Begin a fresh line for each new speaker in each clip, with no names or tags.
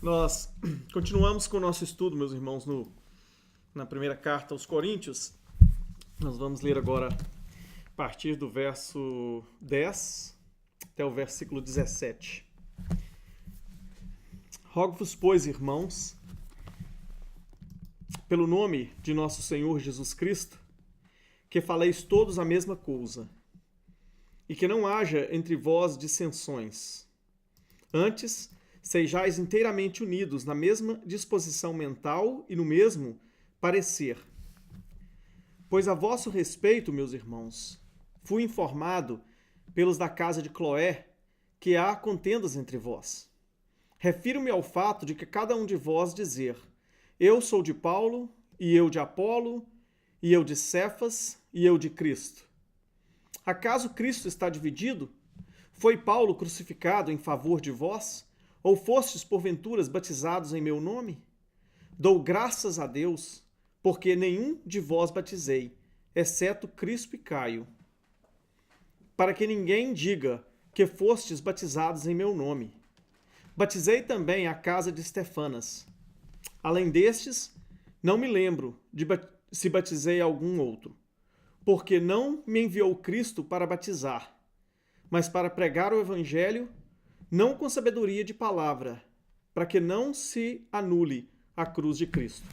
Nós continuamos com o nosso estudo, meus irmãos, na primeira carta aos Coríntios. Nós vamos ler agora a partir do verso 10 até o versículo 17. Rogo-vos, pois, irmãos, pelo nome de nosso Senhor Jesus Cristo, que faleis todos a mesma coisa, e que não haja entre vós dissensões. Antes, sejais inteiramente unidos na mesma disposição mental e no mesmo parecer. Pois a vosso respeito, meus irmãos, fui informado pelos da casa de Cloé que há contendas entre vós. Refiro-me ao fato de que cada um de vós dizer: eu sou de Paulo, e eu de Apolo, e eu de Cefas, e eu de Cristo. Acaso Cristo está dividido? Foi Paulo crucificado em favor de vós? Ou fostes, porventura, batizados em meu nome? Dou graças a Deus, porque nenhum de vós batizei, exceto Crispo e Caio, para que ninguém diga que fostes batizados em meu nome. Batizei também a casa de Estefanas. Além destes, não me lembro de se batizei algum outro, porque não me enviou Cristo para batizar, mas para pregar o evangelho, não com sabedoria de palavra, para que não se anule a cruz de Cristo.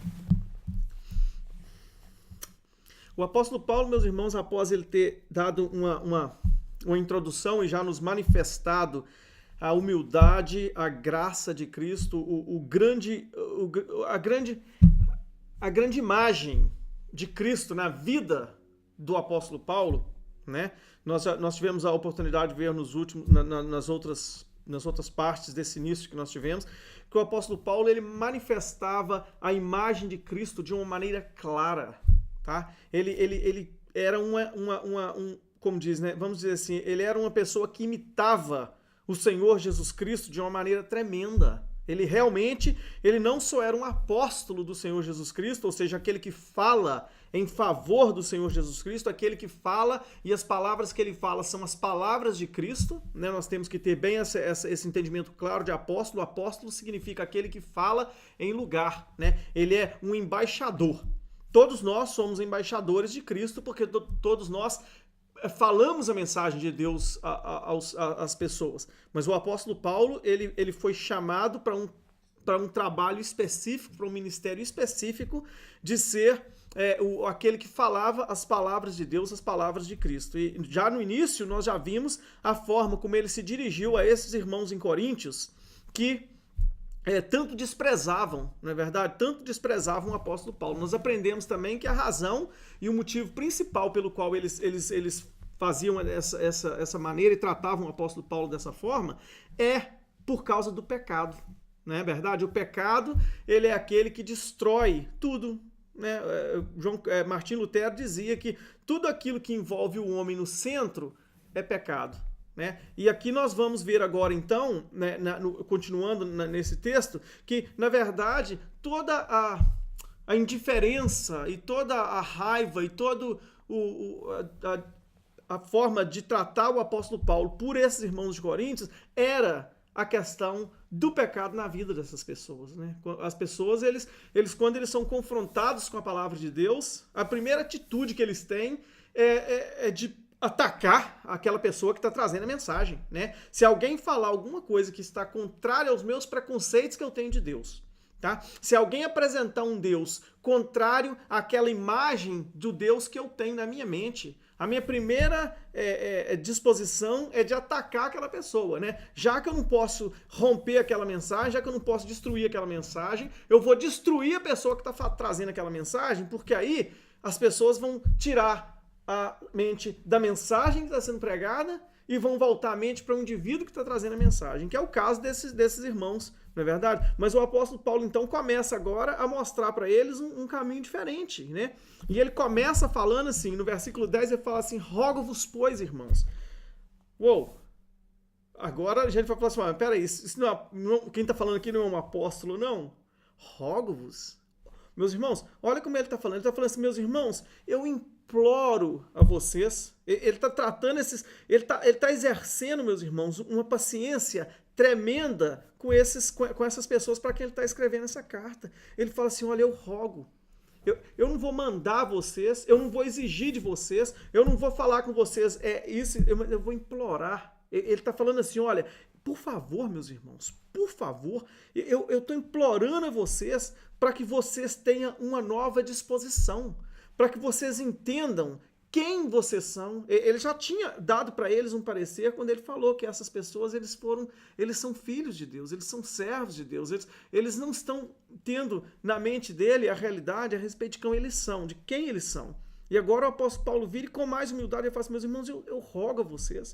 O apóstolo Paulo, meus irmãos, após ele ter dado uma introdução e já nos manifestado a humildade, a graça de Cristo, a grande imagem de Cristo na vida do apóstolo Paulo, né? Nós tivemos a oportunidade de ver nas outras partes desse início que nós tivemos, que o apóstolo Paulo ele manifestava a imagem de Cristo de uma maneira clara, tá? Ele era como diz, né? Vamos dizer assim, ele era uma pessoa que imitava o Senhor Jesus Cristo de uma maneira tremenda. Ele não só era um apóstolo do Senhor Jesus Cristo, ou seja, aquele que fala em favor do Senhor Jesus Cristo, aquele que fala, e as palavras que ele fala são as palavras de Cristo, né? Nós temos que ter bem esse entendimento claro de apóstolo. Apóstolo significa aquele que fala em lugar, né? Ele é um embaixador. Todos nós somos embaixadores de Cristo, porque todos nós falamos a mensagem de Deus às pessoas. Mas o apóstolo Paulo, ele foi chamado para um trabalho específico, para um ministério específico de ser aquele que falava as palavras de Deus, as palavras de Cristo. E já no início nós já vimos a forma como ele se dirigiu a esses irmãos em Coríntios que tanto desprezavam, não é verdade? Tanto desprezavam o apóstolo Paulo. Nós aprendemos também que a razão e o motivo principal pelo qual eles faziam essa maneira e tratavam o apóstolo Paulo dessa forma é por causa do pecado, não é verdade? O pecado, ele é aquele que destrói tudo, né? Martim Lutero dizia que tudo aquilo que envolve o homem no centro é pecado. Né? E aqui nós vamos ver agora então, né, continuando nesse texto, que na verdade toda a indiferença e toda a raiva e toda a forma de tratar o apóstolo Paulo por esses irmãos de Coríntios era a questão do pecado na vida dessas pessoas. Né? As pessoas, quando eles são confrontados com a palavra de Deus, a primeira atitude que eles têm é de atacar aquela pessoa que está trazendo a mensagem, né? Se alguém falar alguma coisa que está contrária aos meus preconceitos que eu tenho de Deus, tá? Se alguém apresentar um Deus contrário àquela imagem do Deus que eu tenho na minha mente, a minha primeira disposição é de atacar aquela pessoa, né? Já que eu não posso romper aquela mensagem, já que eu não posso destruir aquela mensagem, eu vou destruir a pessoa que está trazendo aquela mensagem, porque aí as pessoas vão tirar a mente da mensagem que está sendo pregada e vão voltar a mente para o indivíduo que está trazendo a mensagem, que é o caso desses irmãos, não é verdade? Mas o apóstolo Paulo, então, começa agora a mostrar para eles um caminho diferente, né? E ele começa falando assim, no versículo 10, ele fala assim: rogo-vos, pois, irmãos. Uou! Agora a gente vai falar assim: mas peraí, quem está falando aqui não é um apóstolo, não? Rogo-vos. Meus irmãos, olha como ele está falando. Ele está falando assim: meus irmãos, eu imploro a vocês. Ele está tratando ele está exercendo, meus irmãos, uma paciência tremenda com essas pessoas para quem ele está escrevendo essa carta. Ele fala assim, olha, eu rogo. Eu não vou mandar vocês, eu não vou exigir de vocês, eu não vou falar com vocês, eu vou implorar. Ele está falando assim, olha, por favor, meus irmãos, por favor, eu estou implorando a vocês para que vocês tenham uma nova disposição, para que vocês entendam quem vocês são. Ele já tinha dado para eles um parecer quando ele falou que essas pessoas, eles são filhos de Deus, eles são servos de Deus, eles não estão tendo na mente dele a realidade a respeito de quem eles são. E agora o apóstolo Paulo vira e com mais humildade ele fala assim, meus irmãos, eu rogo a vocês.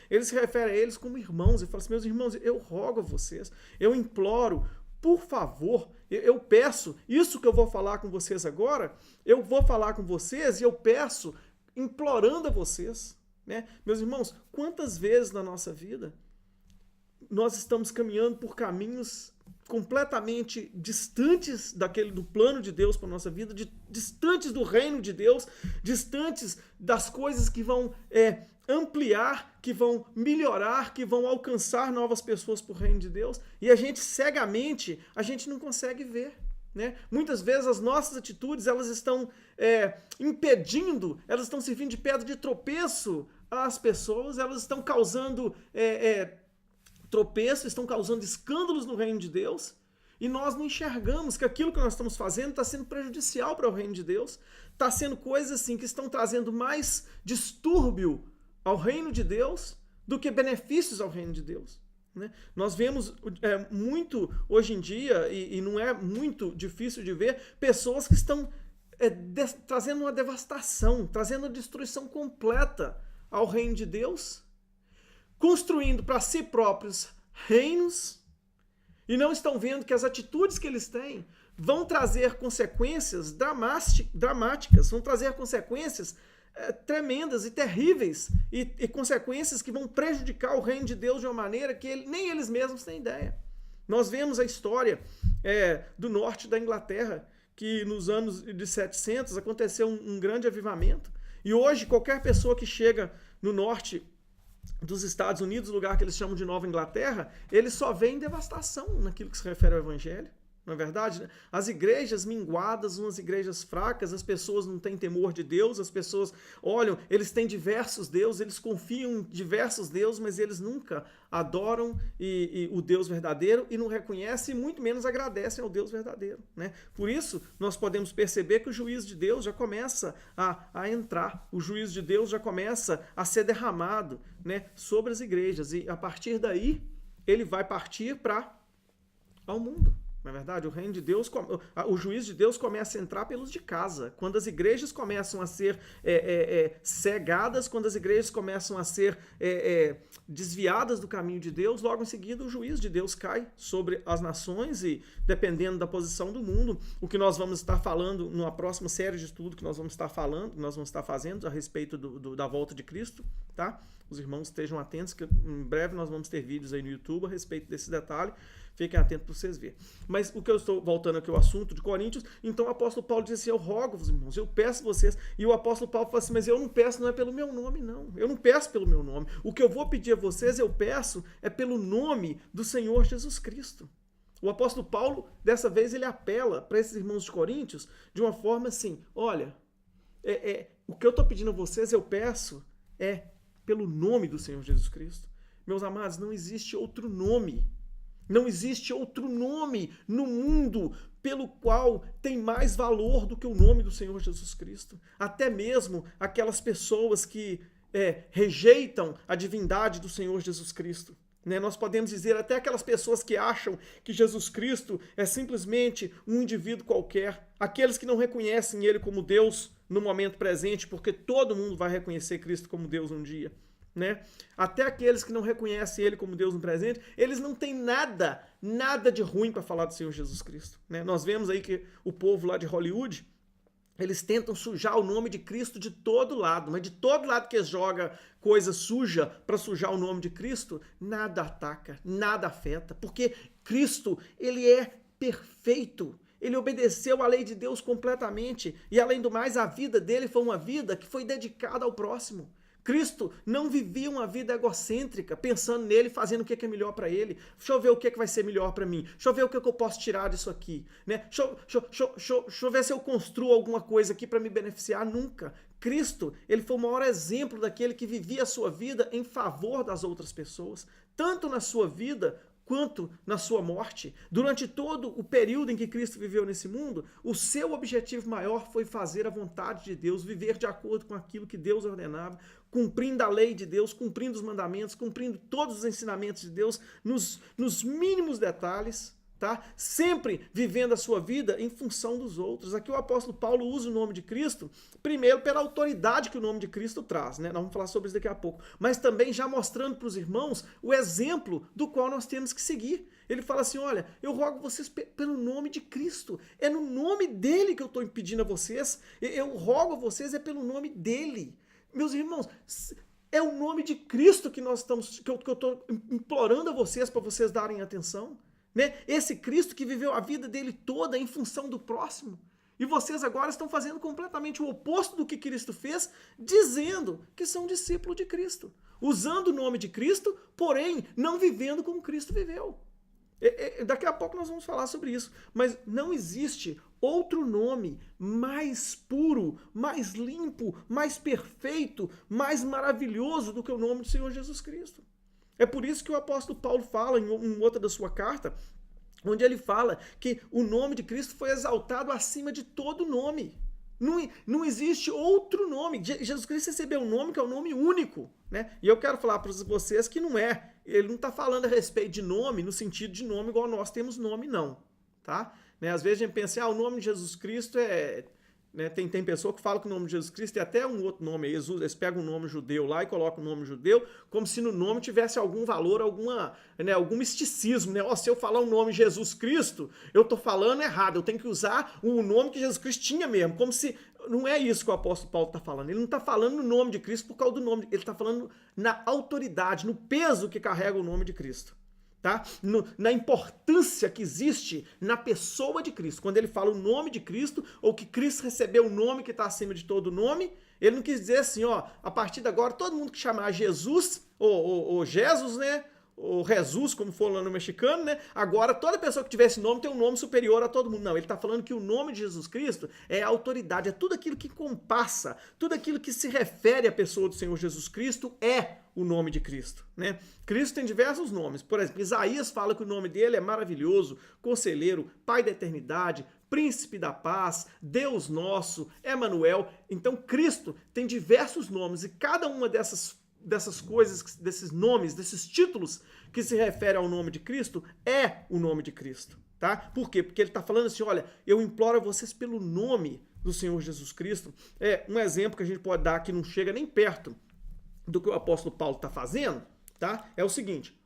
Ele se refere a eles como irmãos, ele fala assim, meus irmãos, eu rogo a vocês, eu imploro, por favor, eu peço, isso que eu vou falar com vocês agora, eu vou falar com vocês e eu peço, implorando a vocês, né? Meus irmãos, quantas vezes na nossa vida nós estamos caminhando por caminhos completamente distantes do plano de Deus para a nossa vida, distantes do reino de Deus, distantes das coisas que vão ampliar, que vão melhorar, que vão alcançar novas pessoas para o reino de Deus, e a gente cegamente, a gente não consegue ver. Né? Muitas vezes as nossas atitudes elas estão impedindo, elas estão servindo de pedra de tropeço às pessoas, elas estão causando tropeço, estão causando escândalos no reino de Deus, e nós não enxergamos que aquilo que nós estamos fazendo está sendo prejudicial para o reino de Deus, está sendo coisas assim que estão trazendo mais distúrbio ao reino de Deus do que benefícios ao reino de Deus. Né? Nós vemos muito hoje em dia, e não é muito difícil de ver, pessoas que estão trazendo uma devastação, trazendo a destruição completa ao reino de Deus, construindo para si próprios reinos, e não estão vendo que as atitudes que eles têm vão trazer consequências dramáticas, vão trazer consequências tremendas e terríveis, e consequências que vão prejudicar o reino de Deus de uma maneira que nem eles mesmos têm ideia. Nós vemos a história do norte da Inglaterra, que nos anos de 700 aconteceu um grande avivamento, e hoje qualquer pessoa que chega no norte dos Estados Unidos, lugar que eles chamam de Nova Inglaterra, eles só veem devastação naquilo que se refere ao evangelho. Não é verdade? As igrejas minguadas, umas igrejas fracas, as pessoas não têm temor de Deus, as pessoas olham, eles têm diversos deuses, eles confiam em diversos deuses, mas eles nunca adoram o Deus verdadeiro e não reconhecem, e muito menos agradecem ao Deus verdadeiro. Né? Por isso, nós podemos perceber que o juízo de Deus já começa a entrar, o juízo de Deus já começa a ser derramado, né, sobre as igrejas, e a partir daí, ele vai partir para ao mundo. Na verdade, o reino de Deus, o juízo de Deus começa a entrar pelos de casa. Quando as igrejas começam a ser cegadas, quando as igrejas começam a ser desviadas do caminho de Deus, logo em seguida o juízo de Deus cai sobre as nações e, dependendo da posição do mundo, o que nós vamos estar falando numa próxima série de estudo que nós vamos estar falando, que nós vamos estar fazendo a respeito da volta de Cristo, tá? Os irmãos estejam atentos, que em breve nós vamos ter vídeos aí no YouTube a respeito desse detalhe. Fiquem atentos para vocês verem. Mas o que eu estou voltando aqui ao assunto de Coríntios, então o apóstolo Paulo diz assim, eu rogo-vos, irmãos, eu peço vocês. E o apóstolo Paulo fala assim, mas eu não peço, não é pelo meu nome, não. Eu não peço pelo meu nome. O que eu vou pedir a vocês, eu peço, é pelo nome do Senhor Jesus Cristo. O apóstolo Paulo, dessa vez, ele apela para esses irmãos de Coríntios de uma forma assim, olha, o que eu estou pedindo a vocês, eu peço, pelo nome do Senhor Jesus Cristo. Meus amados, não existe outro nome. Não existe outro nome no mundo pelo qual tem mais valor do que o nome do Senhor Jesus Cristo. Até mesmo aquelas pessoas que rejeitam a divindade do Senhor Jesus Cristo. Né? Nós podemos dizer até aquelas pessoas que acham que Jesus Cristo é simplesmente um indivíduo qualquer. Aqueles que não reconhecem Ele como Deus no momento presente, porque todo mundo vai reconhecer Cristo como Deus um dia. Né? Até aqueles que não reconhecem Ele como Deus no presente, eles não têm nada de ruim para falar do Senhor Jesus Cristo. Né? Nós vemos aí que o povo lá de Hollywood, eles tentam sujar o nome de Cristo de todo lado, mas de todo lado que eles jogam coisa suja para sujar o nome de Cristo, nada ataca, nada afeta, porque Cristo, ele é perfeito. Ele obedeceu à lei de Deus completamente, e além do mais, a vida dele foi uma vida que foi dedicada ao próximo. Cristo não vivia uma vida egocêntrica, pensando nele, fazendo o que é melhor para ele. Deixa eu ver o que vai ser melhor para mim. Deixa eu ver o que eu posso tirar disso aqui. Né? Deixa eu ver se eu construo alguma coisa aqui para me beneficiar. Nunca. Cristo, ele foi o maior exemplo daquele que vivia a sua vida em favor das outras pessoas, tanto na sua vida quanto na sua morte. Durante todo o período em que Cristo viveu nesse mundo, o seu objetivo maior foi fazer a vontade de Deus, viver de acordo com aquilo que Deus ordenava, cumprindo a lei de Deus, cumprindo os mandamentos, cumprindo todos os ensinamentos de Deus nos mínimos detalhes, tá? Sempre vivendo a sua vida em função dos outros. Aqui o apóstolo Paulo usa o nome de Cristo, primeiro pela autoridade que o nome de Cristo traz, né? Nós vamos falar sobre isso daqui a pouco, mas também já mostrando para os irmãos o exemplo do qual nós temos que seguir. Ele fala assim, olha, eu rogo vocês pelo nome de Cristo, é no nome dele que eu estou pedindo a vocês, eu rogo a vocês, é pelo nome dele. Meus irmãos, é o nome de Cristo que nós estamos, que eu estou implorando a vocês para vocês darem atenção. Né? Esse Cristo que viveu a vida dele toda em função do próximo. E vocês agora estão fazendo completamente o oposto do que Cristo fez, dizendo que são discípulos de Cristo. Usando o nome de Cristo, porém não vivendo como Cristo viveu. Daqui a pouco nós vamos falar sobre isso. Mas não existe outro nome mais puro, mais limpo, mais perfeito, mais maravilhoso do que o nome do Senhor Jesus Cristo. É por isso que o apóstolo Paulo fala em outra da sua carta, onde ele fala que o nome de Cristo foi exaltado acima de todo nome. Não existe outro nome. Jesus Cristo recebeu um nome que é um nome único. Né? E eu quero falar para vocês que não é. Ele não está falando a respeito de nome, no sentido de nome igual nós temos nome, não. Tá? Né? Às vezes a gente pensa, o nome de Jesus Cristo é... Né? Tem pessoa que fala que o nome de Jesus Cristo tem até um outro nome, eles pegam um nome judeu lá e colocam o nome judeu, como se no nome tivesse algum valor, algum misticismo. Né? Se eu falar o nome Jesus Cristo, eu estou falando errado, eu tenho que usar o nome que Jesus Cristo tinha mesmo, como se... Não é isso que o apóstolo Paulo está falando. Ele não está falando no nome de Cristo por causa do nome, ele está falando na autoridade, no peso que carrega o nome de Cristo. Tá? Na importância que existe na pessoa de Cristo. Quando ele fala o nome de Cristo, ou que Cristo recebeu o nome que está acima de todo nome, ele não quis dizer assim, a partir de agora, todo mundo que chamar Jesus, ou Jesus, né? Ou Jesus, como for lá no mexicano, né? Agora, toda pessoa que tiver esse nome tem um nome superior a todo mundo. Não, ele está falando que o nome de Jesus Cristo é a autoridade, é tudo aquilo que compassa, tudo aquilo que se refere à pessoa do Senhor Jesus Cristo é o nome de Cristo, né? Cristo tem diversos nomes. Por exemplo, Isaías fala que o nome dele é maravilhoso, conselheiro, pai da eternidade, príncipe da paz, Deus nosso, Emanuel. Então, Cristo tem diversos nomes e cada uma dessas coisas, desses nomes, desses títulos que se refere ao nome de Cristo, é o nome de Cristo, tá? Por quê? Porque ele está falando assim, olha, eu imploro a vocês pelo nome do Senhor Jesus Cristo. Um exemplo que a gente pode dar que não chega nem perto do que o apóstolo Paulo está fazendo, tá? É o seguinte,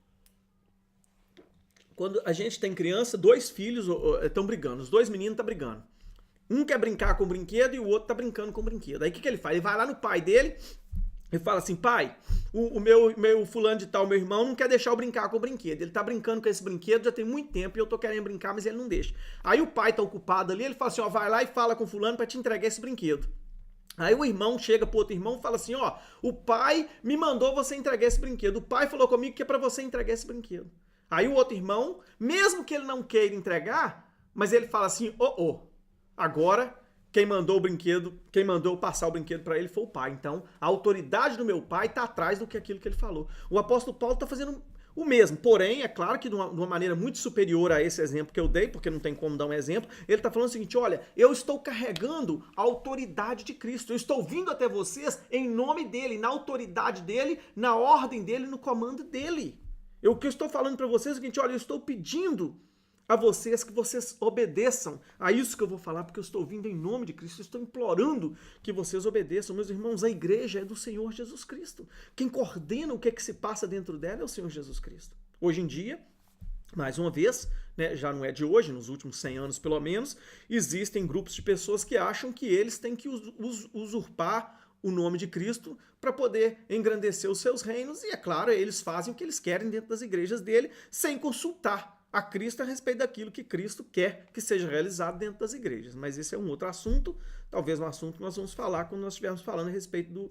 quando a gente tem criança, dois filhos estão brigando, os dois meninos estão brigando. Um quer brincar com o brinquedo e o outro está brincando com o brinquedo. Aí o que ele faz? Ele vai lá no pai dele e fala assim, pai, o meu fulano de tal, meu irmão, não quer deixar eu brincar com o brinquedo. Ele tá brincando com esse brinquedo já tem muito tempo e eu tô querendo brincar, mas ele não deixa. Aí o pai tá ocupado ali, ele fala assim, vai lá e fala com o fulano pra te entregar esse brinquedo. Aí o irmão chega pro outro irmão e fala assim, o pai me mandou você entregar esse brinquedo. O pai falou comigo que é pra você entregar esse brinquedo. Aí o outro irmão, mesmo que ele não queira entregar, mas ele fala assim, agora... Quem mandou o brinquedo, quem mandou passar o brinquedo para ele foi o pai. Então, a autoridade do meu pai está atrás do que aquilo que ele falou. O apóstolo Paulo está fazendo o mesmo. Porém, é claro que de uma maneira muito superior a esse exemplo que eu dei, porque não tem como dar um exemplo, ele está falando o seguinte, olha, eu estou carregando a autoridade de Cristo. Eu estou vindo até vocês em nome dele, na autoridade dele, na ordem dele, no comando dele. O que eu estou falando para vocês é o seguinte, olha, eu estou pedindo a vocês que vocês obedeçam a isso que eu vou falar, porque eu estou vindo em nome de Cristo, eu estou implorando que vocês obedeçam. Meus irmãos, a igreja é do Senhor Jesus Cristo. Quem coordena o que se passa dentro dela é o Senhor Jesus Cristo. Hoje em dia, mais uma vez, né, já não é de hoje, nos últimos 100 anos pelo menos, existem grupos de pessoas que acham que eles têm que usurpar o nome de Cristo para poder engrandecer os seus reinos, e é claro, eles fazem o que eles querem dentro das igrejas dele, sem consultar a Cristo a respeito daquilo que Cristo quer que seja realizado dentro das igrejas. Mas esse é um outro assunto, talvez um assunto que nós vamos falar quando nós estivermos falando a respeito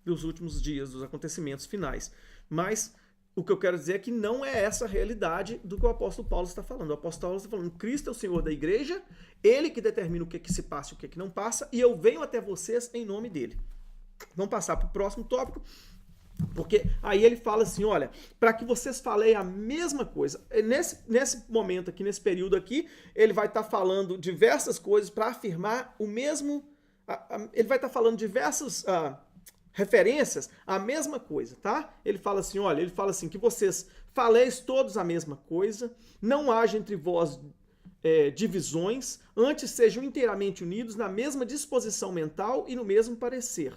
dos últimos dias, dos acontecimentos finais. Mas o que eu quero dizer é que não é essa a realidade do que o apóstolo Paulo está falando. O apóstolo Paulo está falando, Cristo é o Senhor da igreja, ele que determina o que se passa e o que não passa, e eu venho até vocês em nome dele. Vamos passar para o próximo tópico, porque aí ele fala assim, olha, para que vocês falem a mesma coisa. Nesse momento aqui, nesse período aqui, ele vai estar falando diversas coisas para afirmar o mesmo... Ele vai estar falando diversas... referências à mesma coisa, tá? Ele fala assim, olha, ele fala assim, que vocês faleis todos a mesma coisa, não haja entre vós divisões, antes sejam inteiramente unidos na mesma disposição mental e no mesmo parecer.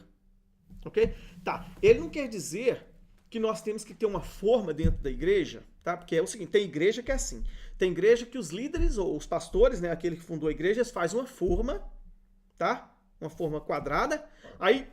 Ok? Tá, ele não quer dizer que nós temos que ter uma forma dentro da igreja, tá? Porque é o seguinte, tem igreja que é assim, tem igreja que os líderes ou os pastores, né, aquele que fundou a igreja, eles fazem uma forma, tá? Uma forma quadrada, aí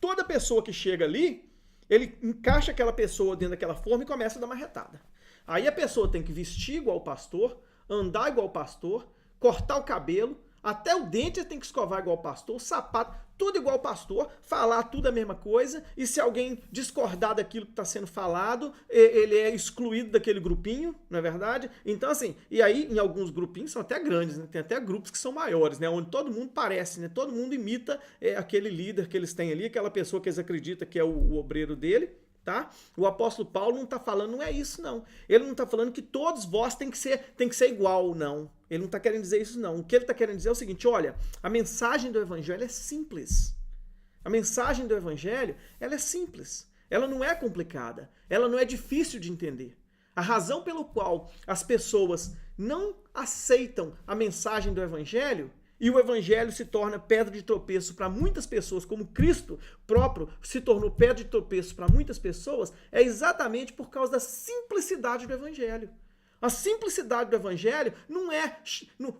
toda pessoa que chega ali, ele encaixa aquela pessoa dentro daquela forma e começa a dar uma retada. Aí a pessoa tem que vestir igual o pastor, andar igual o pastor, cortar o cabelo, até o dente tem que escovar igual o pastor, o sapato, tudo igual o pastor, falar tudo a mesma coisa, e se alguém discordar daquilo que está sendo falado, ele é excluído daquele grupinho, não é verdade? Então assim, e aí em alguns grupinhos são até grandes, né? Tem até grupos que são maiores, né? Onde todo mundo parece, né? Todo mundo imita aquele líder que eles têm ali, aquela pessoa que eles acreditam que é o obreiro dele, tá? O apóstolo Paulo não está falando, não é isso não. Ele não está falando que todos vós tem que ser igual, não. Ele não está querendo dizer isso não. O que ele está querendo dizer é o seguinte, olha, a mensagem do evangelho é simples. A mensagem do evangelho, ela é simples. Ela não é complicada. Ela não é difícil de entender. A razão pelo qual as pessoas não aceitam a mensagem do evangelho e o evangelho se torna pedra de tropeço para muitas pessoas, como Cristo próprio se tornou pedra de tropeço para muitas pessoas, é exatamente por causa da simplicidade do evangelho. A simplicidade do evangelho não é...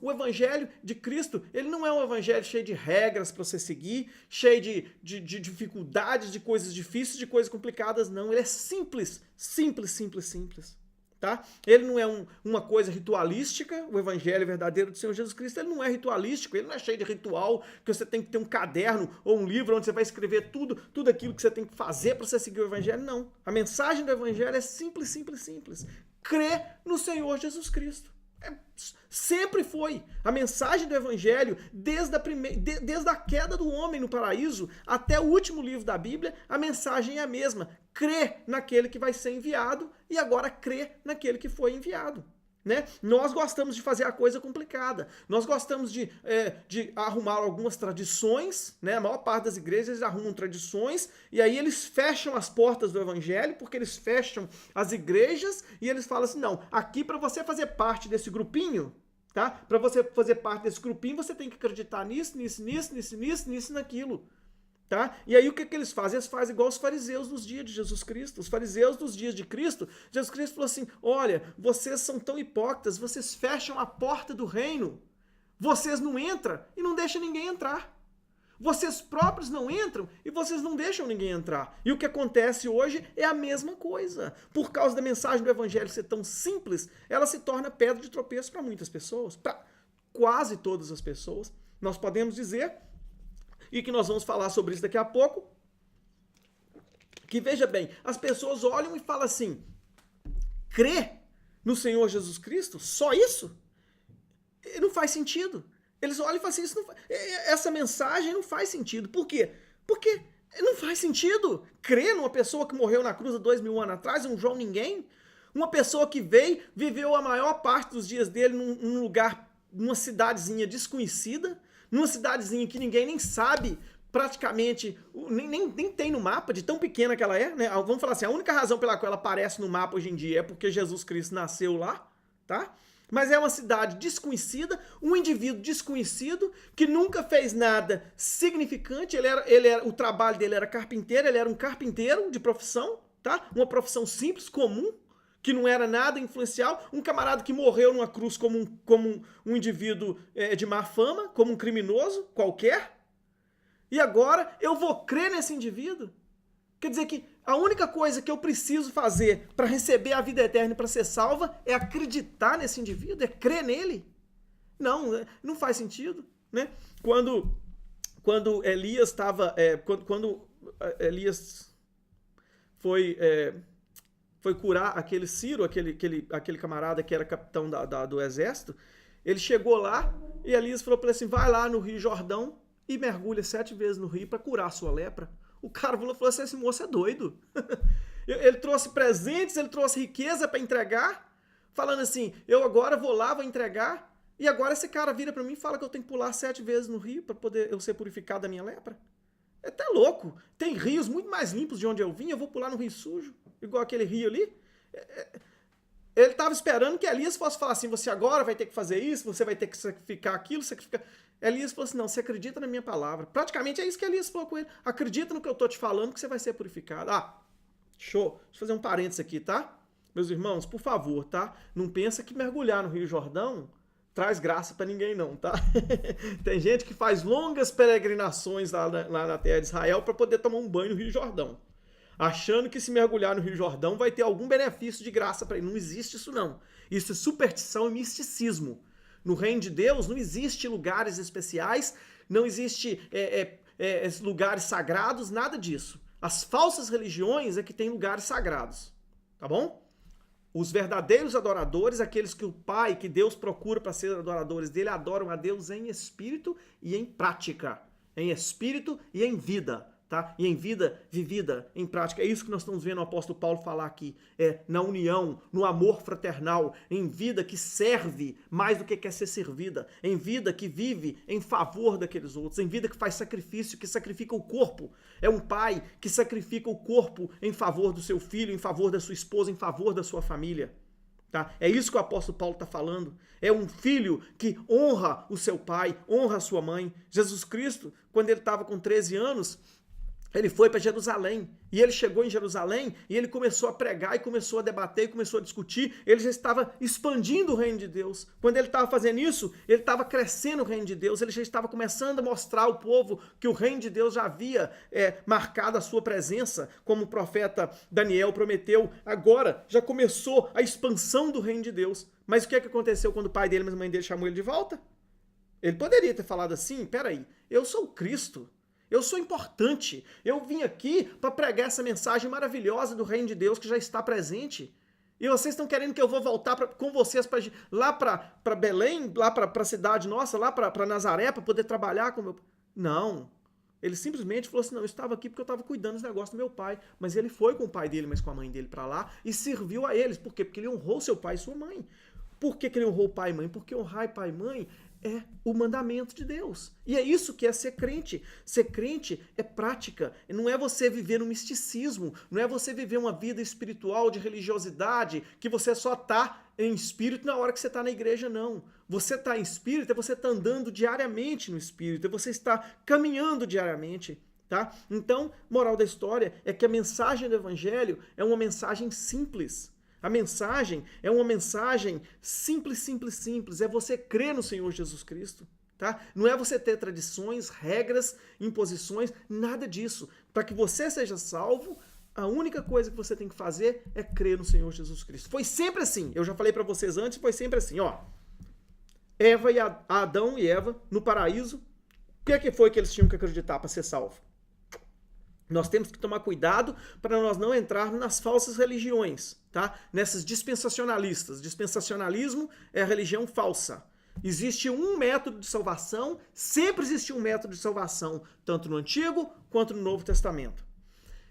O evangelho de Cristo, ele não é um evangelho cheio de regras para você seguir, cheio de dificuldades, de coisas difíceis, de coisas complicadas, não. Ele é simples, simples, simples, simples. Tá? Ele não é uma coisa ritualística, o evangelho verdadeiro do Senhor Jesus Cristo, ele não é ritualístico, ele não é cheio de ritual, que você tem que ter um caderno ou um livro onde você vai escrever tudo aquilo que você tem que fazer para você seguir o evangelho, não. A mensagem do evangelho é simples, simples, simples. Crê no Senhor Jesus Cristo. Sempre foi. A mensagem do evangelho, desde a queda do homem no paraíso até o último livro da Bíblia, a mensagem é a mesma. Crê naquele que vai ser enviado e agora crê naquele que foi enviado. Né? Nós gostamos de fazer a coisa complicada. Nós gostamos de arrumar algumas tradições, né? A maior parte das igrejas eles arrumam tradições e aí eles fecham as portas do evangelho porque eles fecham as igrejas e eles falam assim, não, aqui para você fazer parte desse grupinho, tá? Para você fazer parte desse grupinho, você tem que acreditar nisso, nisso, naquilo. Tá? E aí o que eles fazem? Eles fazem igual os fariseus nos dias de Jesus Cristo. Os fariseus dos dias de Cristo, Jesus Cristo falou assim, olha, vocês são tão hipócritas, vocês fecham a porta do reino, vocês não entram e não deixam ninguém entrar. Vocês próprios não entram e vocês não deixam ninguém entrar. E o que acontece hoje é a mesma coisa. Por causa da mensagem do evangelho ser tão simples, ela se torna pedra de tropeço para muitas pessoas, para quase todas as pessoas. Nós podemos dizer... e que nós vamos falar sobre isso daqui a pouco, que veja bem, as pessoas olham e falam assim, crê no Senhor Jesus Cristo? Só isso? Não faz sentido. Eles olham e falam assim, essa mensagem não faz sentido. Por quê? Porque não faz sentido. Crer numa pessoa que morreu na cruz há 2000 anos atrás, um João Ninguém, uma pessoa que viveu a maior parte dos dias dele num lugar, numa cidadezinha desconhecida, numa cidadezinha que ninguém nem sabe, praticamente, nem tem no mapa, de tão pequena que ela é, né? Vamos falar assim, a única razão pela qual ela aparece no mapa hoje em dia é porque Jesus Cristo nasceu lá, tá? Mas é uma cidade desconhecida, um indivíduo desconhecido, que nunca fez nada significante, o trabalho dele era carpinteiro, ele era um carpinteiro de profissão, tá? Uma profissão simples, comum, que não era nada influencial, um camarada que morreu numa cruz como um indivíduo de má fama, como um criminoso qualquer, e agora eu vou crer nesse indivíduo? Quer dizer que a única coisa que eu preciso fazer para receber a vida eterna e para ser salva é acreditar nesse indivíduo, é crer nele? Não faz sentido, né? Quando Elias estava... quando Elias foi curar aquele Ciro, aquele camarada que era capitão do exército. Ele chegou lá e Elias falou para ele assim, vai lá no Rio Jordão e mergulha 7 vezes no rio para curar a sua lepra. O cara falou assim, esse moço é doido. Ele trouxe presentes, ele trouxe riqueza para entregar, falando assim, eu agora vou lá, vou entregar, e agora esse cara vira para mim e fala que eu tenho que pular 7 vezes no rio para poder eu ser purificado da minha lepra. É até louco. Tem rios muito mais limpos de onde eu vim, eu vou pular no rio sujo, igual aquele rio ali. Ele estava esperando que Elias fosse falar assim, você agora vai ter que fazer isso, você vai ter que sacrificar aquilo, sacrificar... Elias falou assim, não, você acredita na minha palavra. Praticamente é isso que Elias falou com ele. Acredita no que eu estou te falando que você vai ser purificado. Ah, show. Deixa eu fazer um parênteses aqui, tá? Meus irmãos, por favor, tá? Não pensa que mergulhar no Rio Jordão traz graça para ninguém não, tá? Tem gente que faz longas peregrinações lá na terra de Israel para poder tomar um banho no Rio Jordão, achando que se mergulhar no Rio Jordão vai ter algum benefício de graça para ele. Não existe isso não. Isso é superstição e misticismo. No reino de Deus não existe lugares especiais, não existe lugares sagrados, nada disso. As falsas religiões é que tem lugares sagrados, tá bom? Os verdadeiros adoradores, aqueles que o Pai, que Deus procura para ser adoradores dele, adoram a Deus em espírito e em prática. Em espírito e em vida, tá? E em vida vivida, em prática. É isso que nós estamos vendo o apóstolo Paulo falar aqui. Na união, no amor fraternal, em vida que serve mais do que quer ser servida, em vida que vive em favor daqueles outros, em vida que faz sacrifício, que sacrifica o corpo. É um pai que sacrifica o corpo em favor do seu filho, em favor da sua esposa, em favor da sua família. Tá? É isso que o apóstolo Paulo está falando. É um filho que honra o seu pai, honra a sua mãe. Jesus Cristo, quando ele estava com 13 anos, ele foi para Jerusalém, e ele chegou em Jerusalém, e ele começou a pregar, e começou a debater, e começou a discutir, ele já estava expandindo o reino de Deus. Quando ele estava fazendo isso, ele estava crescendo o reino de Deus, ele já estava começando a mostrar ao povo que o reino de Deus já havia marcado a sua presença, como o profeta Daniel prometeu. Agora já começou a expansão do reino de Deus. Mas o que aconteceu quando o pai dele e a mãe dele chamou ele de volta? Ele poderia ter falado assim, peraí, eu sou o Cristo, eu sou importante, eu vim aqui para pregar essa mensagem maravilhosa do reino de Deus que já está presente. E vocês estão querendo que eu vou voltar com vocês lá para Belém, lá para a cidade nossa, lá para Nazaré, para poder trabalhar com meu... Não. Ele simplesmente falou assim, não, eu estava aqui porque eu estava cuidando dos negócios do meu pai. Mas ele foi com o pai dele, mas com a mãe dele para lá e serviu a eles. Por quê? Porque ele honrou seu pai e sua mãe. Por que ele honrou pai e mãe? Porque honrar pai e mãe é o mandamento de Deus. E é isso que é ser crente. Ser crente é prática. Não é você viver no misticismo. Não é você viver uma vida espiritual de religiosidade que você só está em espírito na hora que você está na igreja, não. Você está em espírito é você está andando diariamente no espírito. É você está caminhando diariamente. Tá? Então, moral da história é que a mensagem do evangelho é uma mensagem simples. A mensagem é uma mensagem simples, simples, simples. É você crer no Senhor Jesus Cristo. Tá? Não é você ter tradições, regras, imposições, nada disso. Para que você seja salvo, a única coisa que você tem que fazer é crer no Senhor Jesus Cristo. Foi sempre assim. Eu já falei para vocês antes, foi sempre assim. Ó, Adão e Eva, no paraíso, o que foi que eles tinham que acreditar para ser salvo? Nós temos que tomar cuidado para nós não entrarmos nas falsas religiões, tá? Nessas dispensacionalistas. Dispensacionalismo é a religião falsa. Existe um método de salvação, sempre existiu um método de salvação, tanto no Antigo quanto no Novo Testamento.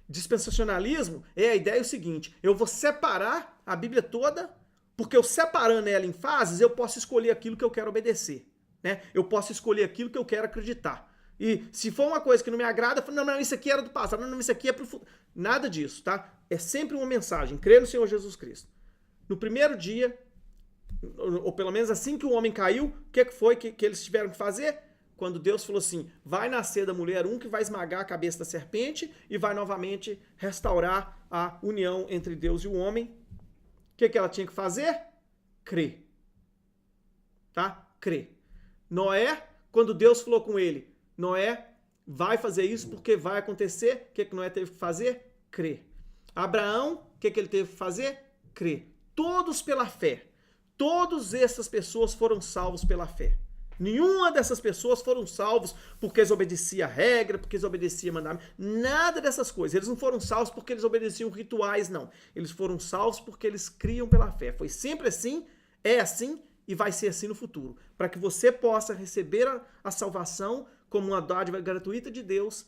Dispensacionalismo é a ideia seguinte, eu vou separar a Bíblia toda, porque eu separando ela em fases, eu posso escolher aquilo que eu quero obedecer, né? Eu posso escolher aquilo que eu quero acreditar. E se for uma coisa que não me agrada, eu falo, não, isso aqui era do passado, não, isso aqui é pro futuro. Nada disso, tá? É sempre uma mensagem, crer no Senhor Jesus Cristo. No primeiro dia, ou pelo menos assim que o homem caiu, o que foi que eles tiveram que fazer? Quando Deus falou assim, vai nascer da mulher um que vai esmagar a cabeça da serpente e vai novamente restaurar a união entre Deus e o homem. O que ela tinha que fazer? Crer. Tá? Crer. Noé, quando Deus falou com ele, Noé vai fazer isso porque vai acontecer. O que Noé teve que fazer? Crer. Abraão, o que ele teve que fazer? Crer. Todos pela fé. Todas essas pessoas foram salvos pela fé. Nenhuma dessas pessoas foram salvos porque eles obedeciam a regra, porque eles obedeciam mandamento. Nada dessas coisas. Eles não foram salvos porque eles obedeciam rituais, não. Eles foram salvos porque eles criam pela fé. Foi sempre assim, é assim e vai ser assim no futuro. Para que você possa receber a salvação como uma dádiva gratuita de Deus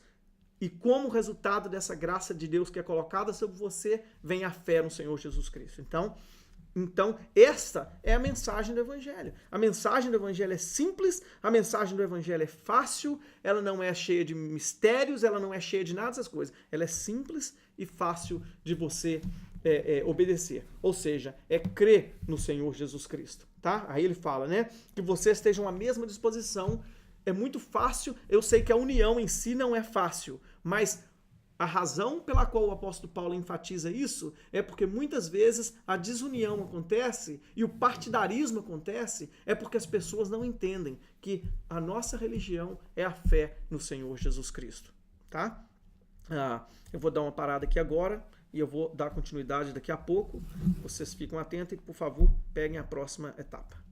e como resultado dessa graça de Deus que é colocada sobre você, vem a fé no Senhor Jesus Cristo. Então, esta é a mensagem do Evangelho. A mensagem do Evangelho é simples, a mensagem do Evangelho é fácil, ela não é cheia de mistérios, ela não é cheia de nada dessas coisas. Ela é simples e fácil de você obedecer. Ou seja, é crer no Senhor Jesus Cristo. Tá? Aí ele fala, né? Que vocês estejam à mesma disposição. É muito fácil, eu sei que a união em si não é fácil, mas a razão pela qual o apóstolo Paulo enfatiza isso é porque muitas vezes a desunião acontece e o partidarismo acontece é porque as pessoas não entendem que a nossa religião é a fé no Senhor Jesus Cristo. Tá? Eu vou dar uma parada aqui agora e eu vou dar continuidade daqui a pouco. Vocês ficam atentos e, por favor, peguem a próxima etapa.